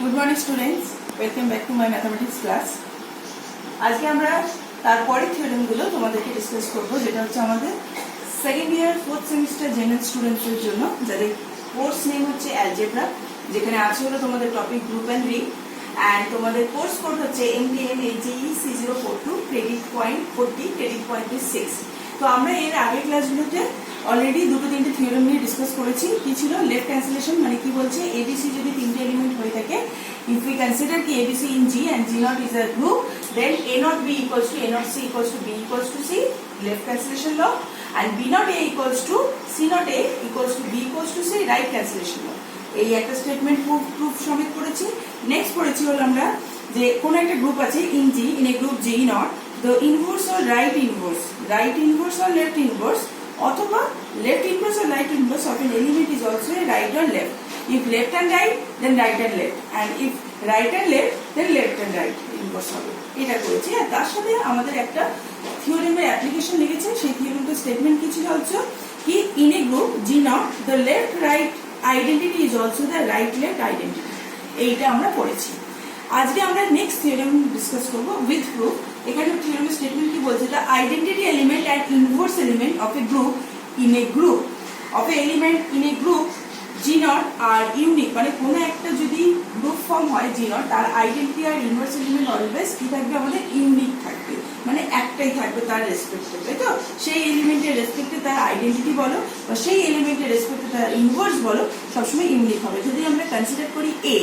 Good morning students, welcome back to my mathematics class. আজকে আমরা তারপরে থিওরেমগুলো তোমাদেরকে ডিসকাস করবো, যেটা হচ্ছে আমাদের second year fourth semester general স্টুডেন্টসদের জন্য, যাদের কোর্স নেম হচ্ছে অ্যালজেব্রা, যেখানে আছে হলো তোমাদের topic group and ring, and তোমাদের কোর্স কোড হচ্ছে MTN-AJE C042, credit point 40, credit point 6। তো আমরা এর আগের ক্লাসগুলোতে অলরেডি দুটো তিনটে থিওরেম নিয়ে ডিসকাস করেছি। কি ছিল? লেফট ক্যান্সেলেশন, মানে কি বলছে, ABC যদি তিনটে এলিমেন্ট হয়ে থাকে, if we consider ki ABC in G and G naught is a group, then A naught B equals to A naught C equals to B equals to C, left cancellation law, and B naught A equals to C naught A equals to B equals to C, right cancellation law. এই একটা statement proof সমেত করেছি। Next পড়েছি হলো আমরা যে কোন একটা গ্রুপ আছে in G, in a group G not, the inverse or right inverse or left inverse, অথবা left inverse or right inverse of an element is also a right or left. If left and right, then right and left, and if right and left, then left and right inverse হবে। এটা করেছি। আর তার সাথে আমাদের একটা থিওরেমের application লিখেছে। সেই থিওরেমের স্টেটমেন্ট কি ছিল হচ্ছে কি, in a group G not, the left right identity is also the right left identity। এইটা আমরা পড়েছি। আজকে আমরা নেক্সট থিওরেম ডিসকাস করব উইথ প্রুফ। এখানে থিওরেমের স্টেটমেন্ট কি বলছে, the identity element and inverse element of a group in a group of a element in a group G not are unique, মানে কোনো একটা যদি গ্রুপ ফর্ম হয় জি নট, তার আইডেন্টিটি আর ইনভার্স এলিমেন্ট অলওয়েজ কি থাকবে, আমাদের ইউনিক থাকবে, মানে একটাই থাকবে তার রেসপেক্টে, তাই তো? সেই এলিমেন্টের রেসপেক্টে তার আইডেন্টিটি বলো বা সেই এলিমেন্টের রেসপেক্টে তার ইনভার্স বলো, সবসময় ইউনিক হবে। যদি আমরা কনসিডার করি এ,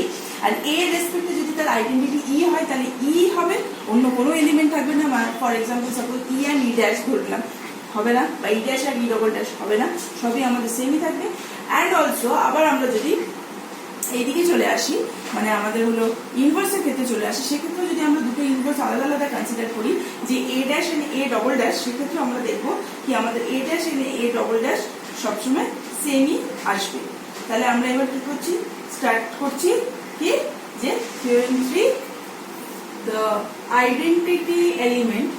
আর এ এর রেসপেক্টে যদি তার আইডেন্টিটি ই হয়, তাহলে ই হবে, অন্য কোনো এলিমেন্ট থাকবে না। For example suppose E and E dash ধরলাম, হবে না, বা ই ড্যাশ আর ই ডবল ড্যাশ হবে না, সবই আমাদের সেমই থাকবে। অ্যান্ড অলসো আবার আমরা যদি এইদিকে চলে আসি, মানে আমাদের হলো ইনভার্সের ক্ষেত্রে চলে আসি, সেক্ষেত্রে যদি আমরা দুটো ইনভার্স আলাদা আলাদা কনসিডার করি, যে A dash and A double dash, সেক্ষেত্রে আমরা দেখবো কি আমাদের A dash and A double dash সবসময় সেমই আসবে। তাহলে আমরা এবার কি করছি, স্টার্ট করছি কি, যে theorem 3, the identity element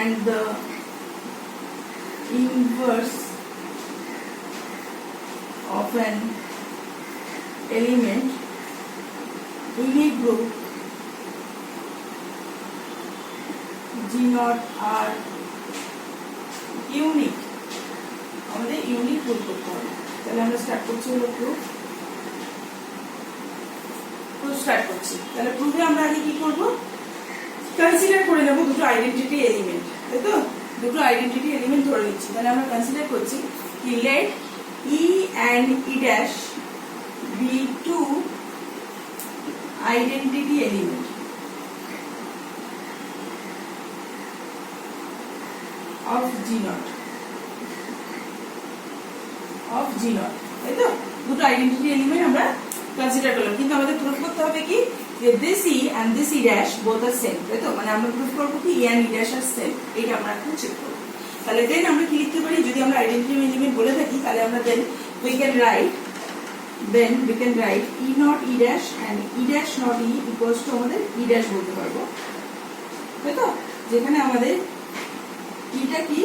and the inverse of an element in a group G naught are unique। আমাদের ইউনিক প্রুফ করতে হবে। তাহলে আমরা স্টার্ট করছি হলো প্রুফ স্টার্ট করছি। তাহলে প্রুফে আমরা আগে কি করব, কনসিডার করে নেব দুটো আইডেন্টিটি এলিমেন্ট, তাই তো? দুটো আইডেন্টিটি এলিমেন্ট ধরে নিচ্ছি। তাহলে আমরা কনসিডার করছি কি, let E and E dash be two identity element of G not, তাই তো? দুটো আইডেন্টিটি এলিমেন্ট আমরা কনসিডার করলাম, কিন্তু আমাদের প্রুফ করতে হবে কি, যে this E and this E dash both are same, তাই তো? মানে আমরা প্রুফ করবো কি E and E dash are same, এটা আমরা এখন চেক করবো। তাহলে দেন আমরা কি লিখতে পারি, যদি আমরা আইডেন্টিটি এলিমেন্ট বলে থাকি, তাহলে আমরা then we can write E not E dash and E dash not E equals to আমাদের ই ড্যাশ বলতে পারবো, তাই তো? যেখানে আমাদের ইটা কি,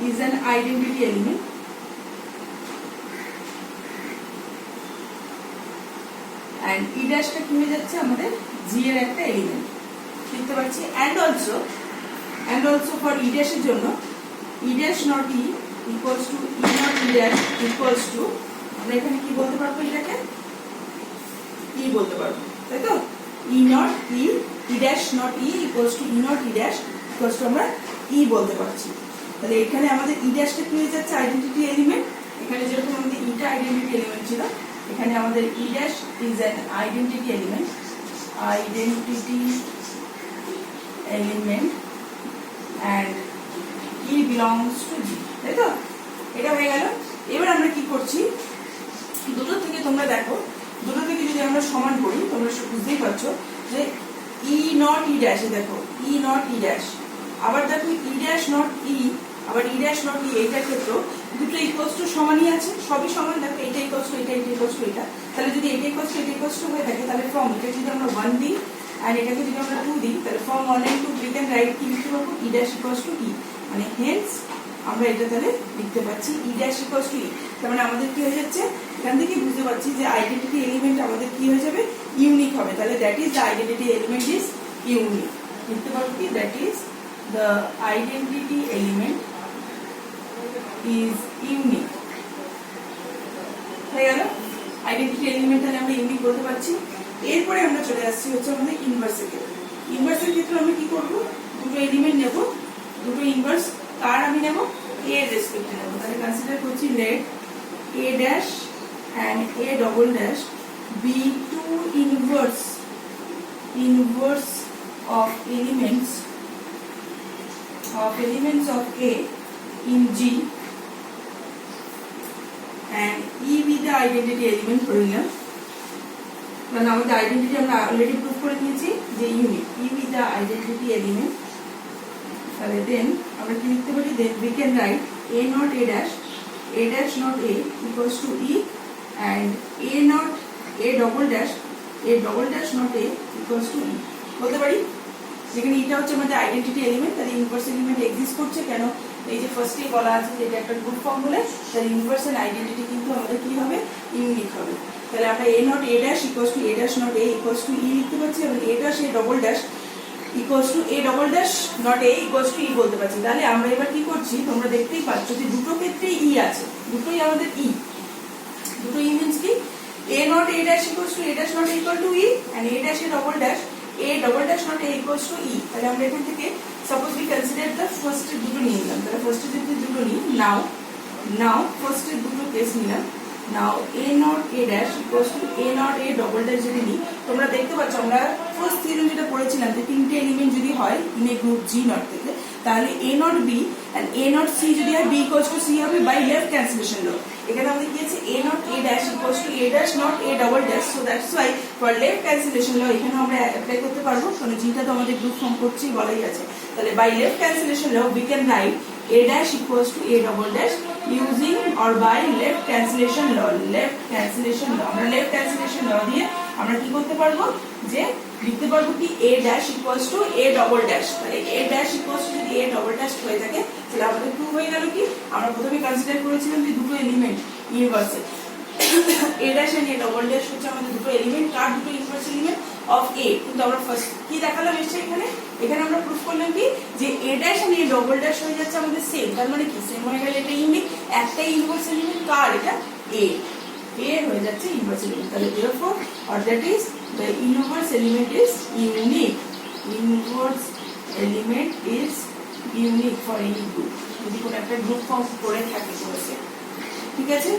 is an identity element and e dash টা কি হয়ে যাচ্ছে, আমাদের g এর একটা এলিমেন্ট লিখতে পারছি। and also for e dash এর জন্য e dash not e equals to e not e dash equals to, আমরা এখানে কি বলতে পারবো, এটাকে e বলতে পারবো, তাই তো? e not e dash not e equals to e not e dash equals to আমরা e বলতে পারছি। তাহলে এখানে আমাদের e dash টা কি হয়ে যাচ্ছে, আইডেন্টিটি এলিমেন্ট। এখানে যেরকম আমাদের e টা আইডেন্টিটি এলিমেন্ট ছিল, এখানে আমাদের e dash is an identity element and e belongs to G, তাই তো? এটা হয়ে গেল। এবার আমরা কি করছি, দুটো থেকে তোমরা দেখো, দুটো থেকে যদি আমরা সমান করি, তোমরা বুঝতেই পারছো যে e not e dash, দেখো e not e dash, আবার দেখো e dash not e, আবার ই ড্যাশ নট ই, এইটার ক্ষেত্রে দুটো ইকুয়ালস টু সমানই আছে, সবই সমান। দেখো এটা ইকুয়ালস টু এটা, এটা ইকুয়ালস টু এটা, তাহলে যদি এটা ইকুয়ালস টু এটা ইকুয়ালস টু হয়ে থাকে, তাহলে ফ্রম এটা যদি আমরা 1 দিই আর এটাকে যদি আমরা 2 দিই, তাহলে from 1 and 2 we can write কি লিখতে পারবো, ই ড্যাশ ইকুয়ালস টু ই, মানে হেন্স আমরা এটা তাহলে লিখতে পাচ্ছি ই ড্যাশ ইকুয়ালস টু ই। তার মানে আমাদের কি হয়ে যাচ্ছে, এখান থেকে বুঝতে পারছি যে আইডেন্টিটি এলিমেন্ট আমাদের কি হয়ে যাবে, ইউনিক হবে। তাহলে that is the identity element is unique. লিখতে পারবো কি, that is the identity element is unique. হয়ে গেল আইডেন্টিটি এলিমেন্ট, তাহলে আমরা ইউনিক বলতে পারছি। এরপরে আমরা চলে আসছি হচ্ছে আমাদের ইনভার্সের ক্ষেত্রে। ইনভার্সের ক্ষেত্রে আমরা কি করবো, দুটো এলিমেন্ট নেব, দুটো ইনভার্স কার আমি নেব, এ রেসপেক্টে নেব। তাহলে কনসিডার করছি let A dash and A double dash be two inverse of elements of A in G and E be the identity element ধরে নিলাম। কারণ আমাদের আইডেন্টিটি আমরা অলরেডি প্রুভ করে দিয়েছি যে unique. E be the identity element, তাহলে দেন আমরা কি লিখতে পারি, দেন we can write A not A dash not A equals to E and A not A double dash not A equals to E বলতে পারি। যেখানে এটা হচ্ছে আমাদের আইডেন্টিটি এলিমেন্ট, তাহলে ইনভার্স এলিমেন্ট এক্সিস্ট করছে কেন, এই যে ফার্স্টেই বলা আছে যে এটা একটা গ্রুপ ফর্ম বলে, তাহলে ইনভার্স এন্ড আইডেন্টিটি কিন্তু আমাদের কি হবে, ইউনিক হবে। তাহলে আমরা A not A dash equals to A dash not A equals to E লিখতে পারছি, এবং A dash A double dash equals to A double dash not A equals to E বলতে পারছি। তাহলে আমরা এবার কি করছি, তোমরা দেখতেই পাচ্ছ যে দুটো ক্ষেত্রেই ই আছে, দুটোই আমাদের ই। দুটো ই মিন্স কি, A not A dash equals to A dash not equal to E and A dash A double dash A double dash not A equals to E। তাহলে আমরা এখান থেকে suppose we consider the first দুটো নিয়ে নিলাম। তাহলে first যদি দুটো নিই, now first দুটো কেস নিলাম। now A not A dash equals to A not A double dash যদি নিই, তোমরা দেখতে পাচ্ছ আমরা ফার্স্ট থিওরেম যেটা পড়েছিলাম যে তিনটে এলিমেন্ট যদি হয় in a group G not থেকে, তাহলে A not B and A not C যদি হয় B equals to C হবে বাই লেফট ক্যান্সেলেশন ল। এখানে আমাদের কি আছে, A not A dash equals to A dash not A double dash, so that's why for left cancellation law এখানে আমরা apply করতে পারবো, কারণ জিটা তো আমাদের গ্রুপ ফর্ম করছি বলাই আছে। তাহলে by left cancellation law we can write A dash equals to A double dash using or by left cancellation law। আমরা left cancellation law দিয়ে আমরা কি করতে পারবো, যে লিখতে পারবো কি A dash equals to A double dash। তাহলে A dash equals to যদি A double dash হয়ে থাকে, তাহলে আমাদের প্রুভ হয়ে গেল কি, আমরা প্রথমে কনসিডার করেছিলাম যে দুটো element universal A dash and A double dash হচ্ছে আমাদের দুটো এলিমেন্ট, কার দুটো ইনভার্স এলিমেন্ট অফ A। কিন্তু আমরা ফার্স্ট কি দেখালাম এসে এখানে আমরা প্রুফ করলাম কি, যে A dash and A double dash হয়ে যাচ্ছে আমাদের সেম। তার মানে কি, সেম হয়ে গেলে এটা ইউনিক, একটা ইনভার্স এলিমেন্ট কার, এটা A হয়ে যাচ্ছে ইনভার্স এলিমেন্ট। তাহলে therefore or that is the inverse element is unique। Inverse element is unique for any group, যদি কোনো একটা গ্রুপ ফর্ম করে থাকে কোর্সে। ঠিক আছে,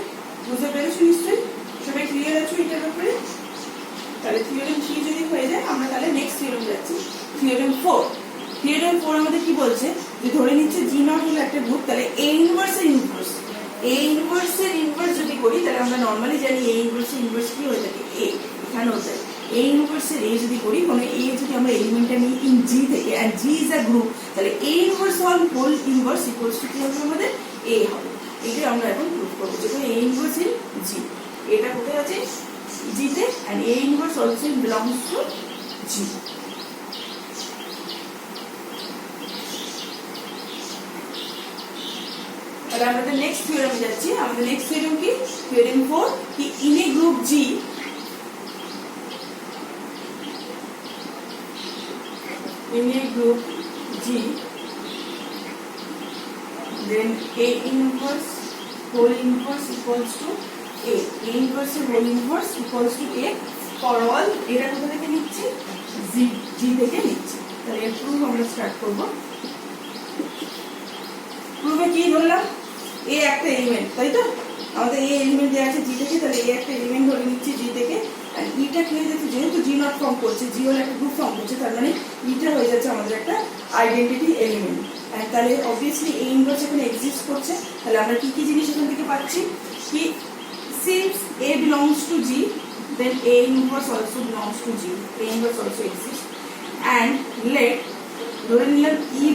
বুঝতে পেরেছো নিশ্চয়ই? সবাই ক্লিয়ার আছো এটার ব্যাপারে? তাহলে থিওরেম 3 যদি হয়ে যায়, আমরা তাহলে নেক্সট থিওরেম যাচ্ছি, থিওরেম 4। থিওরেম 4 আমাদের কি বলছে, যে ধরে নিচ্ছে জি নট হলো একটা গ্রুপ, তাহলে A ইনভার্স এর ইনভার্স যদি করি, তাহলে আমরা নরমালি জানি A ইনভার্স কি হয়ে থাকে, A এখানেও তাই। A ইনভার্স এর A যদি করি, কোনো A যদি আমরা এলিমেন্টটা নিই ইন G থেকে, and G is a group, তাহলে A inverse whole inverse equals to কি হবে, আমাদের A হবে। এটাই আমরা এখন প্রুভ করবো, যেখানে A ইনভার্স ইন G, এটা কোথায় আছে, G তে, and A inverse also belongs two G। তাহলে আমাদের নেক্সট থিওরেমে যাচ্ছি। আমাদের নেক্সট থিওরেম কি, থিওরেম 4, কি in a group G then A inverse whole inverse equals to A inverse whole inverse equals to A for all। এটা কোথা থেকে নিচ্ছি, G থেকে নিচ্ছি। তাহলে এর প্রুফ আমরা স্টার্ট করব। প্রুফে কি ধরলাম, A একটা এলিমেন্ট, তাই তো আমাদের A এলিমেন্ট দেওয়া আছে G থেকে, তাহলে A একটা এলিমেন্ট ধরে নিচ্ছি G থেকে। আর ইটা কি হয়ে যাচ্ছে, যেহেতু G নট ফর্ম করছে, G হলো একটা গ্রুপ ফর্ম করছে, তার মানে ইটা হয়ে যাচ্ছে আমাদের একটা আইডেন্টিটি এলিমেন্ট। তাহলে অবভিয়াসলি A ইনভার্স এখানে এক্সিস্ট করছে। তাহলে আমরা কি কি জিনিস এখান থেকে পাচ্ছি, কি since A belongs to G then A inverse also belongs to G, A inverse also exists, and let ধরে নিলাম E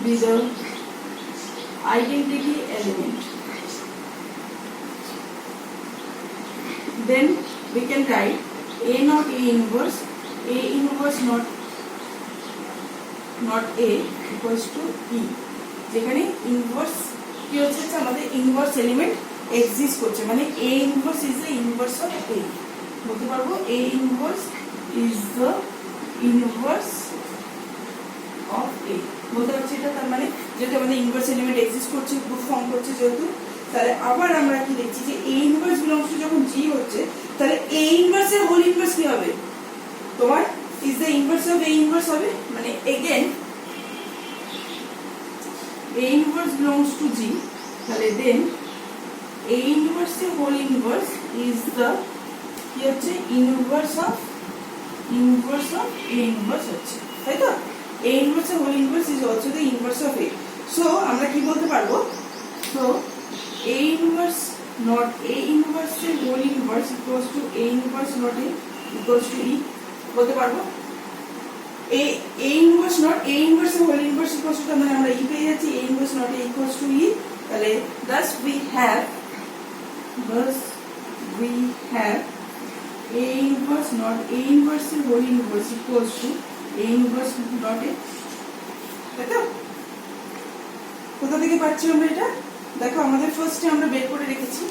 be the identity element, then we can write A not A inverse not A equals to E। যেখানে inverse কি হচ্ছে আমাদের inverse element exist করছে, মানে A inverse is the inverse of A, বলতে পারবো A inverse is the inverse of A, বলতে পারছি এটা। তার মানে যেহেতু আমাদের ইনভার্স এলিমেন্ট এক্সিস্ট করছে, গ্রুপ ফর্ম করছে যেহেতু, তাহলে আবার আমরা কি দেখছি যে এ ইনভার্স বিলংস টু যখন জি হচ্ছে, তাহলে এ ইনভার্স এর হোল ইনভার্স কি হবে, তোমার is the inverse of A inverse হবে, মানে again A inverse belongs to G, তাহলে দেন এ ইনভার্স এর হোল ইনভার্স ইজ দ্য কি হচ্ছে ইনভার্স অফ এ ইনভার্স হচ্ছে, তাই তো। A inverse এর whole inverse is also the inverse of A, so আমরা কি বলতে পারবো, সো A inverse not A inverse এর whole inverse equals to A inverse not A equals to E, বলতে পারবো A inverse not A inverse এর হোল ইনভার্স ইকুয়ালস টু, মানে আমরা E পেয়ে যাচ্ছি, A inverse not A equals to E, তাহলে thus we have A inverse not A inverse এর whole inverse equals to A inverse not A, তাই তো। কোথা থেকে পাচ্ছি আমরা এটা, দেখো আমাদের ফার্স্টে আমরা বের করে রেখেছি,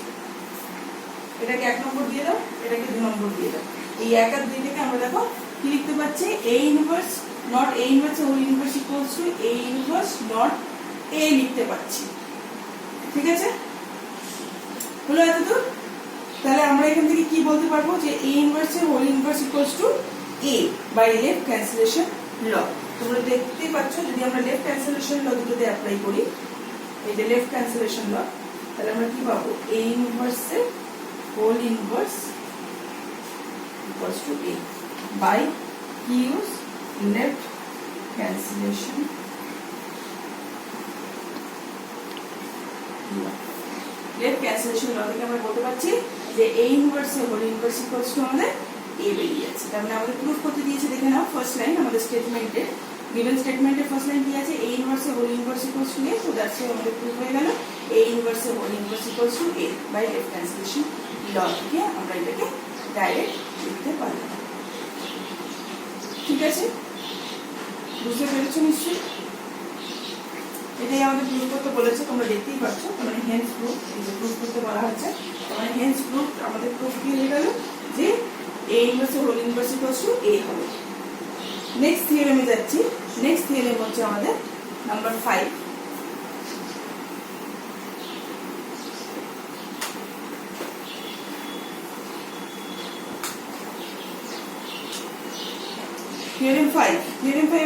এটাকে 1 নম্বর দিয়ে দাও, এটাকে 2 নম্বর দিয়ে দাও, এই 1 আর 2 থেকে আমরা দেখো কি লিখতে পাচ্ছি, A inverse not A inverse এর whole inverse equals to A inverse not A লিখতে পাচ্ছি, ঠিক আছে, হলো এতদূর। তাহলে আমরা এখান থেকে কি বলতে পারবো যে A inverse এর whole inverse equals to A by left cancellation law. তোমরা দেখতেই পাচ্ছ, যদি আমরা লেফট ক্যান্সেলেশন ল দুটোতে অ্যাপ্লাই করি, এই যে লেফট ক্যান্সেলেশন ল, তাহলে আমরা কি পাবো, A ইনভার্স এর whole inverse equals to A by কি use left cancellation law. Left cancellation law থেকে আমরা বলতে পারছি যে A ইনভার্স এর হোল ইনভার্স ইকুয়ালস টু আমাদের A বেরিয়ে যাচ্ছে। তার মানে আমাদের প্রুফ করতে দিয়েছে, দেখে নাও ফার্স্ট লাইন আমাদের স্টেটমেন্টে, গিভেন স্টেটমেন্টে ফার্স্ট লাইন কি আছে, A ইনভার্স এর whole inverse equals to A, so that's why আমাদের প্রুফ হয়ে গেল A ইনভার্স এর whole inverse equals to A by left cancellation law থেকে আমরা এটাকে ডাইরেক্ট লিখতে পারি, ঠিক আছে, বুঝতে পেরেছো নিশ্চয়ই। এটাই আমাদের প্রুফ করতে বলেছে, তোমরা দেখতেই পাচ্ছ, মানে হেন্স প্রুফ, এই যে প্রুফ করতে বলা হচ্ছে, মানে হেন্স প্রুফ, আমাদের প্রুফ কি হয়ে গেল যে A inverse whole inverse equals to A হবে। নেক্সট থিওরেমে যাচ্ছি, নেক্সট থিওরেম হচ্ছে আমাদের নাম্বার 5, থিওরেম 5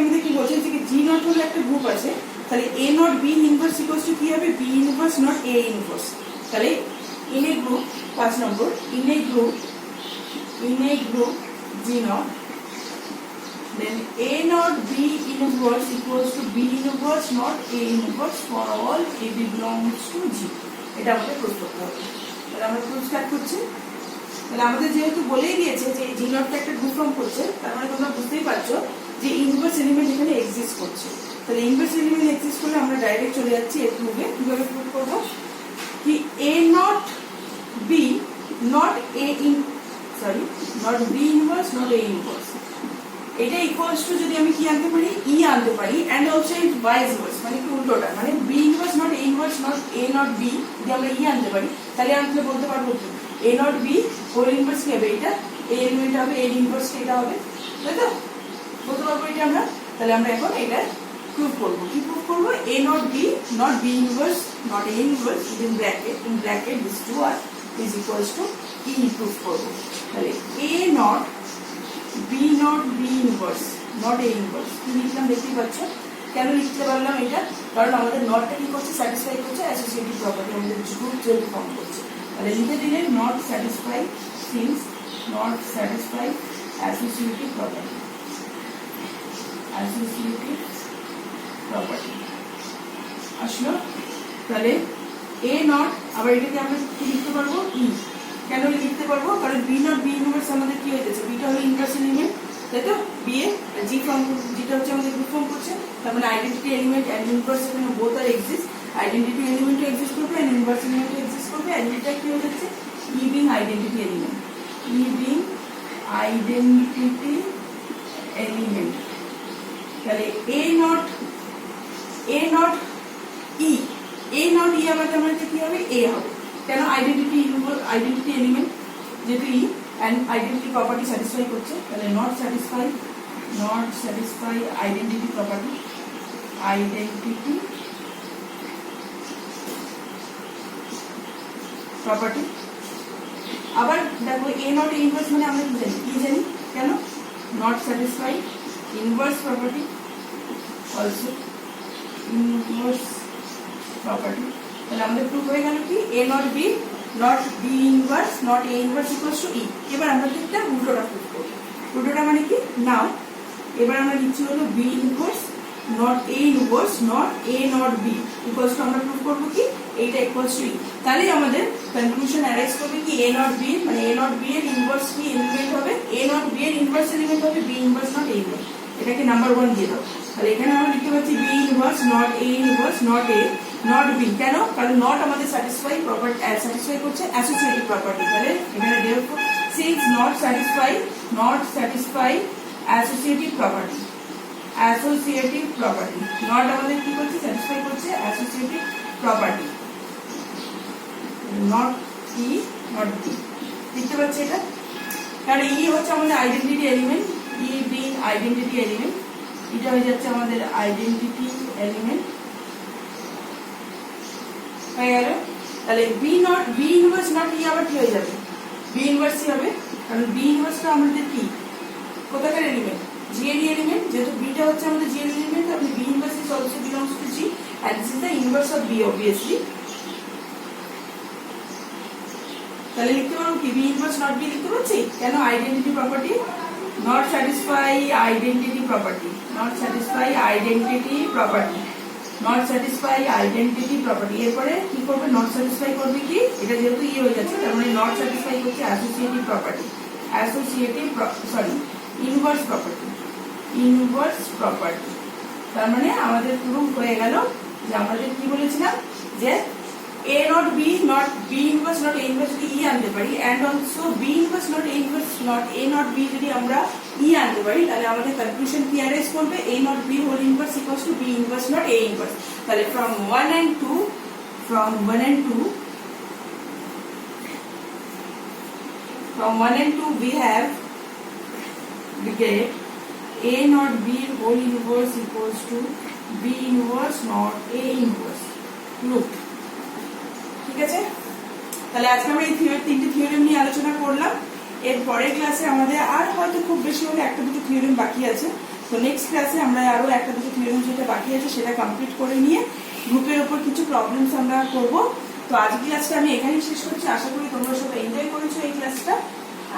আমাদের কি বলছে যে জি নট হলো একটা গ্রুপ আছে, তাহলে A not B inverse equals to কি হবে, B inverse not A inverse, তাহলে in a group 5 number, in a group G naught, then A not B inverse equals to B inverse not A inverse for all A belongs to G, এটা আমাদের proof করতে হবে। তাহলে আমরা proof start করছি। তাহলে আমাদের যেহেতু বলেই দিয়েছে যে G not একটা গ্রুপ ফর্ম করছে, তার মানে তোমরা বুঝতেই পারছো যে ইনভার্স এলিমেন্ট এখানে এক্সিস্ট করছে। তাহলে ইনভার্স এলিমেন্ট এক্সিস্ট করলে আমরা ডাইরেক্ট চলে যাচ্ছি এর প্রুফে। কিভাবে প্রুফ করব, কি A not B not A in not B inverse not A inverse, এটা ইকুয়ালস টু যদি আমি কি আনতে পারি, E আনতে পারি, and also it vice versa, মানে কি উল্টোটা, মানে B inverse not A inverse not A not B, যদি আমরা E আনতে পারি, তাহলে আমরা বলতে পারবো কি A not B whole inverse কি হবে, এটা A এলিমেন্ট হবে, A ইনভার্স এটা হবে, তাই তো, বলতে পারবো এটা আমরা। তাহলে আমরা এখন এটা প্রুফ করব, কি প্রুফ করব, A not B not B inverse not A inverse in bracket these two are is equals to E proof করব। তাহলে A not B not B inverse not A inverse, কি লিখলাম দেখতেই পাচ্ছ, কেন লিখতে পারলাম এটা, কারণ আমাদের নটটা কি করছে, স্যাটিসফাই করছে অ্যাসোসিয়েটিভ প্রপার্টি, আমাদের গ্রুপ যেহেতু ফর্ম করছে। তাহলে লিখে দিলে not satisfy since not satisfy associative property, আসলো। তাহলে A নট, আবার এটাকে আমরা কি লিখতে পারবো, E, কেন লিখতে পারবো, কারণ B নট B ইনভার্স আমাদের কি হয়ে যাচ্ছে, বিটা হলো ইনভার্স এলিমেন্ট, তাই তো, B এ G ফর্ম, যেটা হচ্ছে আমাদের গ্রুপ ফর্ম করছে, তার মানে আইডেন্টিটি এলিমেন্ট এন্ড ইনভার্স এখানে বোথ আর এক্সিস্ট, আইডেন্টিটি এলিমেন্ট এক্সিস্ট করবে এন্ড ইনভার্স এলিমেন্ট এক্সিস্ট করবে, এন্ড এটা কি হয়ে যাচ্ছে E being identity element, E being identity element. তাহলে A নট আমাদের কি হবে, এ হবে। কেন? আইডেন্টিটি এলিমেন্ট যেহেতু E and identity property satisfy করছে, তাহলে নট স্যাটিসফাই আইডেন্টিটি প্রপার্টি আবার দেখো এ নট এ ইনভার্স মানে আমরা কি জানি কেন? Not satisfy inverse property also inverse property. তাহলে আমাদের প্রুফ হয়ে গেল কি A not B not B inverse not A inverse equals to E. এবার আমরা কিন্তু উল্টোটা প্রুফ করব। উল্টোটা মানে কি? নাও এবার আমরা লিখছি হলো B inverse not A inverse not A not B equals to আমরা প্রুফ করবো কি এইটা ইকুয়ালস টু ই। তাহলে আমাদের কনক্লুশন অ্যারাইজ করবে কি এ নট বি মানে এ নট বি এর ইনভার্স কি এলিমেন্ট হবে, এ নট বি এর ইনভার্স এলিমেন্ট হবে B inverse not A inverse. এটাকে নাম্বার 1 দিয়ে দাও। তাহলে এখানে আমরা লিখতে পাচ্ছি B inverse not A inverse not A not B. কেন? কারণ নট আমাদের স্যাটিসফাই করছে অ্যাসোসিয়েটিভ প্রপার্টি। তাহলে এখানে therefore since not satisfy associative property not আমাদের কি করছে? স্যাটিসফাই করছে associative property, not E not B. দেখতে পাচ্ছি এটা? কারণ ই হচ্ছে আমাদের identity element, E being identity element, এটা হয়ে যাচ্ছে আমাদের আইডেন্টিটি এলিমেন্ট হয়ে গেল। তাহলে বি ইনভার্স নট ই আবার কি হয়ে যাবে? বি ইনভার্স ই হবে, কারণ বি ইনভার্সটা আমাদের কি কোথাকার এলিমেন্ট? GN element. যেহেতু বিটা হচ্ছে আমাদের জিএন এলিমেন্ট, তাহলে B inverse is also belongs to G and this is the inverse of b obviously। তাহলে লিখতে পারবো কি বি ইনভার্স নট বি লিখতে পাচ্ছি কেন? Identity property not satisfy identity property এরপরে কি করবে? নট স্যাটিসফাই করবে কি? এটা যেহেতু ই হয়ে যাচ্ছে তার মানে নট স্যাটিসফাই করছে অ্যাসোসিয়েটিভ ইনভার্স প্রপার্টি। তার মানে আমাদের প্রুফ হয়ে গেল যে আমাদের কি বলেছিলাম যে A not B not B inverse not A inverse যদি ই আনতে পারি and also B inverse not A inverse not A not B যদি আমরা ই আনতে পারি, তাহলে আমাদের কনক্লুশন কি অ্যারাইজ করবে? A not B whole inverse equals to B inverse not A inverse. তাহলে from 1 and 2 we get a not b whole inverse equals to b inverse not a inverse look। ঠিক আছে? তাহলে আজকে আমরা এই তিনটি থিওরেম নিয়ে আলোচনা করলাম। এর পরের ক্লাসে আমাদের আর হয়তো খুব বেশি হলে একটা দুটো থিওরেম বাকি আছে। তো নেক্সট ক্লাসে আমরা আরো একটা দুটো থিওরেম যেটা বাকি আছে সেটা কমপ্লিট করে নিয়ে গ্রুপের উপর কিছু প্রবলেমস আমরা করব। তো আজকের ক্লাসটা আমি এখানেই শেষ করছি। আশা করি তোমরা সবাই এনজয় করেছো এই ক্লাসটা।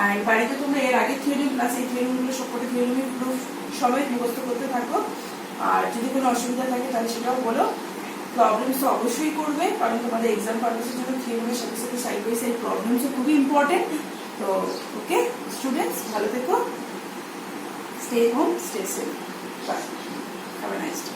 আর বাড়িতে তোমরা এর আগের থিওরেম প্লাস এই থিওরেমগুলো সবকটা থিওরেমের পুরো সবাই মুখস্থ করতে থাকো। আর যদি কোনো অসুবিধা থাকে তাহলে সেটাও বলো। প্রবলেমস তো অবশ্যই করবে, কারণ তোমাদের এক্সাম পারপাসের জন্য থিওরেমের সাথে সাথে সাইড বাই সাইড প্রবলেমসও খুবই ইম্পর্টেন্ট। তো ওকে স্টুডেন্টস, ভালো থেকো, stay home, stay safe, bye, have a nice day.